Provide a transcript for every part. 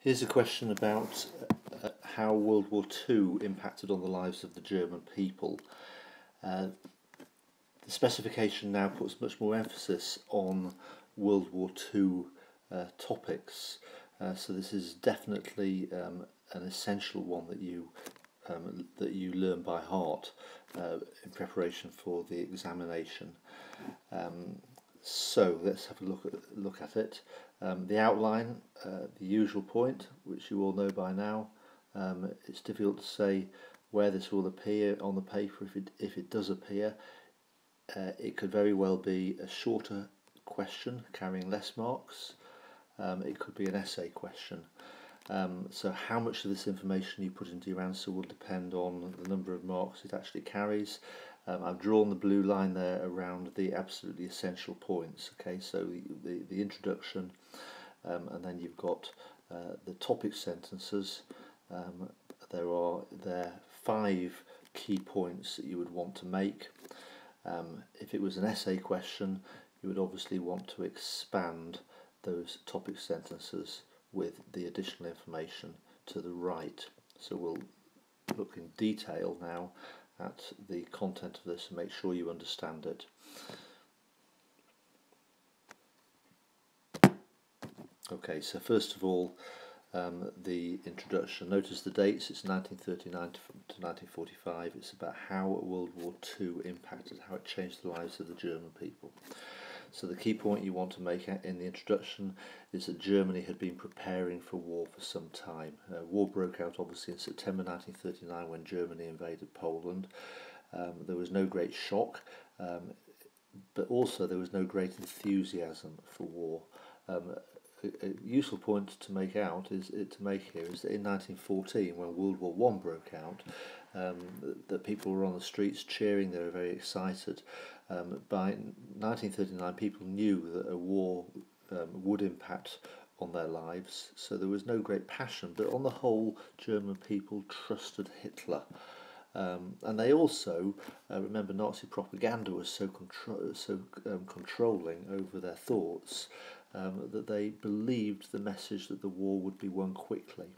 Here's a question about how World War II impacted on the lives of the German people. The specification now puts much more emphasis on World War II topics, so this is definitely an essential one that you learn by heart in preparation for the examination. So let's have a look at it. The outline, the usual point, which you all know by now. It's difficult to say where this will appear on the paper. If it does appear, it could very well be a shorter question carrying less marks. It could be an essay question. So how much of this information you put into your answer will depend on the number of marks it actually carries. I've drawn the blue line there around the absolutely essential points. Okay, so the introduction, and then you've got the topic sentences. There are 5 key points that you would want to make. If it was an essay question, you would obviously want to expand those topic sentences with the additional information to the right. So we'll look in detail now at the content of this and make sure you understand it. Okay, so first of all, the introduction. Notice the dates. It's 1939 to 1945. It's about how World War II impacted, how it changed the lives of the German people. So the key point you want to make in the introduction is that Germany had been preparing for war for some time. War broke out obviously in September 1939 when Germany invaded Poland. There was no great shock, but also there was no great enthusiasm for war. A useful point to make here is that in 1914, when World War I broke out, that people were on the streets cheering. They were very excited. By 1939, people knew that a war would impact on their lives, so there was no great passion. But on the whole, German people trusted Hitler. And they also, remember, Nazi propaganda was so controlling over their thoughts that they believed the message that the war would be won quickly.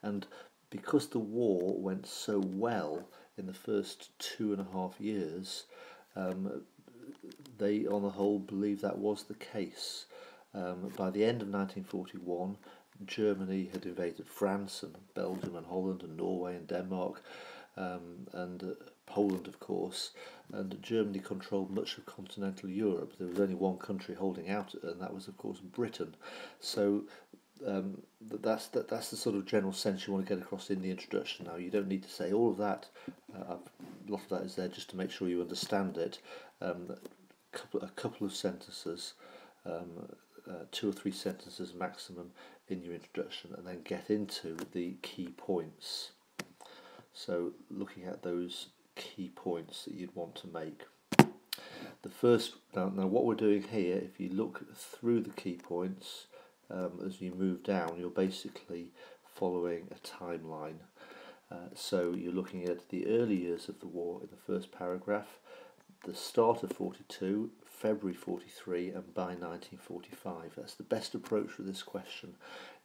And because the war went so well in the first 2.5 years, they on the whole believed that was the case. By the end of 1941, Germany had invaded France and Belgium and Holland and Norway and Denmark, and Poland, of course, and Germany controlled much of continental Europe. There was only one country holding out, and that was, of course, Britain. So that's the sort of general sense you want to get across in the introduction. Now, you don't need to say all of that. A lot of that is there just to make sure you understand it. A couple of sentences, 2 or 3 sentences maximum in your introduction, and then get into the key points. So looking at those key points that you'd want to make. The first, now what we're doing here, if you look through the key points as you move down, you're basically following a timeline. So you're looking at the early years of the war in the first paragraph, the start of 42, February 43, and by 1945. That's the best approach for this question,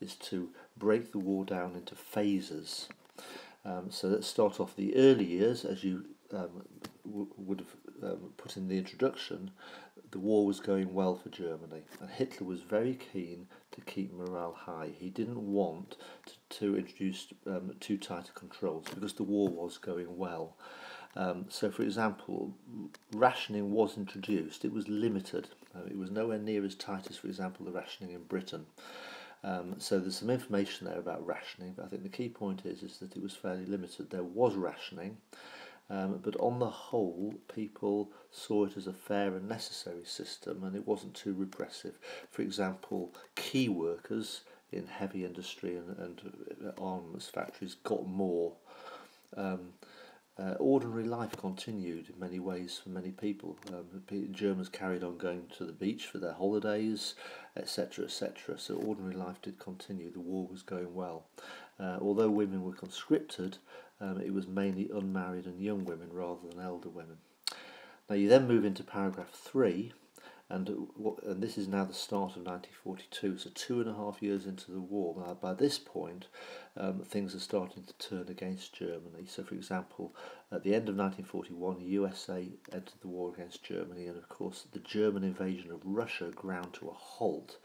is to break the war down into phases. So let's start off the early years. As you would have put in the introduction, the war was going well for Germany, and Hitler was very keen to keep morale high. He didn't want to introduce too tight controls because the war was going well. So, for example, rationing was introduced. It was limited. It was nowhere near as tight as, for example, the rationing in Britain. So there's some information there about rationing, but I think the key point is that it was fairly limited. There was rationing, but on the whole, people saw it as a fair and necessary system, and it wasn't too repressive. For example, key workers in heavy industry and armaments factories got more. Ordinary life continued in many ways for many people. Germans carried on going to the beach for their holidays, etc., etc. So ordinary life did continue. The war was going well. Although women were conscripted, it was mainly unmarried and young women rather than elder women. Now you then move into paragraph 3, And this is now the start of 1942, so 2.5 years into the war. Now, by this point, things are starting to turn against Germany. So, for example, at the end of 1941, the USA entered the war against Germany, and of course, the German invasion of Russia ground to a halt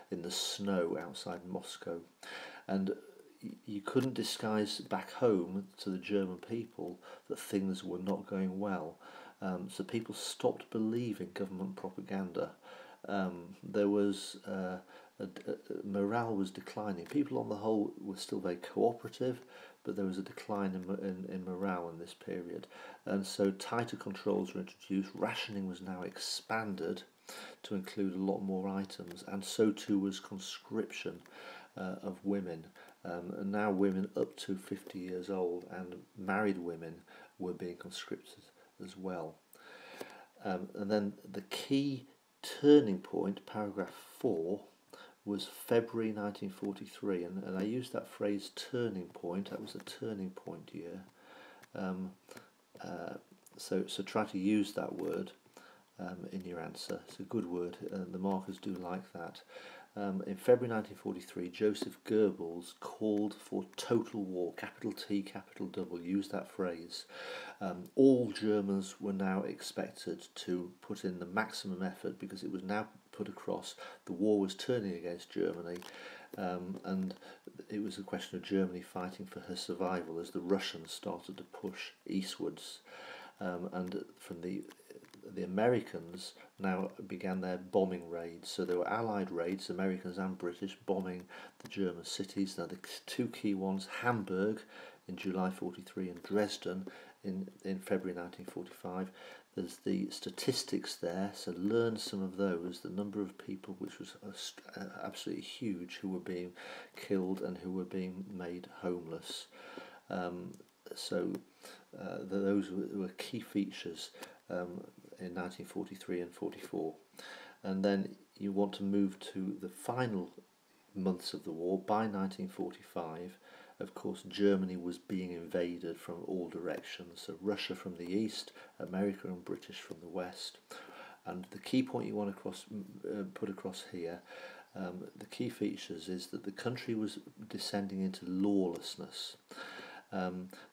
in the snow outside Moscow. And you couldn't disguise back home to the German people that things were not going well. So people stopped believing government propaganda. There was morale was declining. People on the whole were still very cooperative, but there was a decline in morale in this period. And so tighter controls were introduced. Rationing was now expanded to include a lot more items, and so too was conscription of women. And now women up to 50 years old and married women were being conscripted as well. And then the key turning point, paragraph 4, was February 1943, and I used that phrase turning point. That was a turning point year. So try to use that word in your answer. It's a good word, and the markers do like that. In February 1943, Joseph Goebbels called for total war, capital T, capital W, use that phrase. All Germans were now expected to put in the maximum effort, because it was now put across the war was turning against Germany, and it was a question of Germany fighting for her survival as the Russians started to push eastwards. And from the Americans now began their bombing raids. So there were Allied raids, Americans and British, bombing the German cities. Now the two key ones, Hamburg in July 43 and Dresden in February 1945. There's the statistics there, so learn some of those. The number of people, which was absolutely huge, who were being killed and who were being made homeless. Those were key features in 1943 and 44. And then you want to move to the final months of the war. By 1945, of course, Germany was being invaded from all directions. So Russia from the east, America and British from the west. And the key point you want to put across here, the key features, is that the country was descending into lawlessness.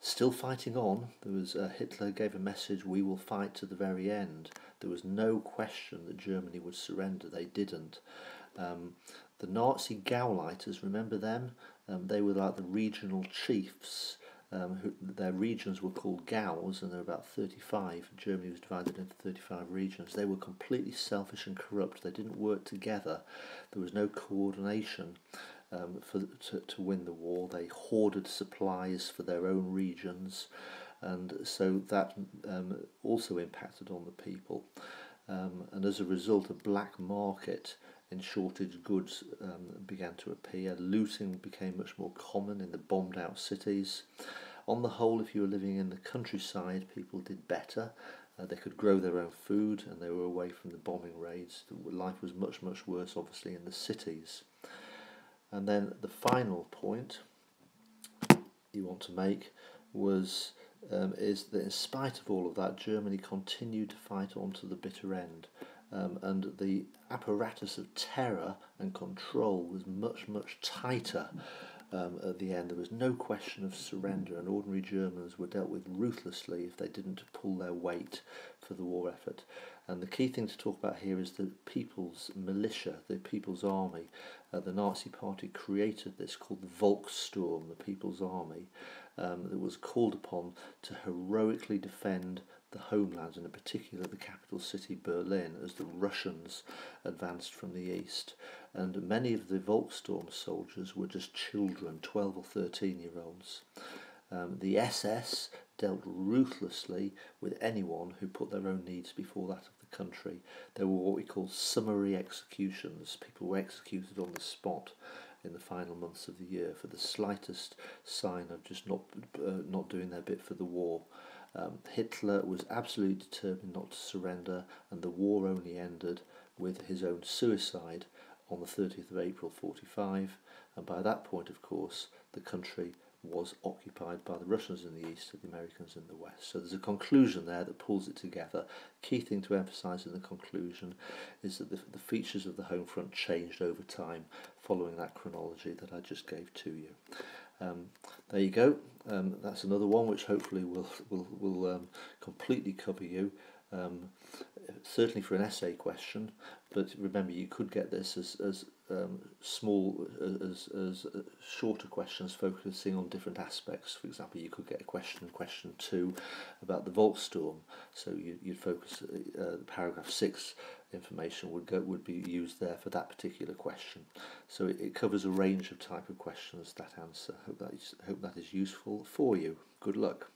Still fighting on. There was Hitler gave a message: "We will fight to the very end." There was no question that Germany would surrender. They didn't. The Nazi Gauleiters, remember them? They were like the regional chiefs. Their regions were called Gaus, and there were about 35. Germany was divided into 35 regions. They were completely selfish and corrupt. They didn't work together. There was no coordination. To win the war. They hoarded supplies for their own regions, and so that also impacted on the people. And as a result, a black market in shortage goods began to appear. Looting became much more common in the bombed out cities. On the whole, if you were living in the countryside, people did better. They could grow their own food, and they were away from the bombing raids. Life was much, much worse, obviously, in the cities. And then the final point you want to make is that in spite of all of that, Germany continued to fight on to the bitter end. And the apparatus of terror and control was much, much tighter at the end. There was no question of surrender, and ordinary Germans were dealt with ruthlessly if they didn't pull their weight for the war effort. And the key thing to talk about here is the People's Militia, the People's Army. The Nazi Party created this called the Volkssturm, the People's Army, that was called upon to heroically defend the homeland, and in particular the capital city Berlin, as the Russians advanced from the east. And many of the Volkssturm soldiers were just children, 12 or 13-year-olds. The SS dealt ruthlessly with anyone who put their own needs before that of the country. There were what we call summary executions. People were executed on the spot in the final months of the year for the slightest sign of just not doing their bit for the war. Hitler was absolutely determined not to surrender, and the war only ended with his own suicide on the 30th of April 45, and by that point, of course, the country was occupied by the Russians in the east and the Americans in the west. So there's a conclusion there that pulls it together. Key thing to emphasise in the conclusion is that the features of the home front changed over time following that chronology that I just gave to you. There you go. That's another one which hopefully will completely cover you. Certainly for an essay question, but remember you could get this as small as shorter questions focusing on different aspects. For example, you could get a question 2 about the Volksturm, so you'd focus paragraph 6 information would be used there for that particular question. So it covers a range of type of questions, that answer. Hope that is useful for you. Good luck.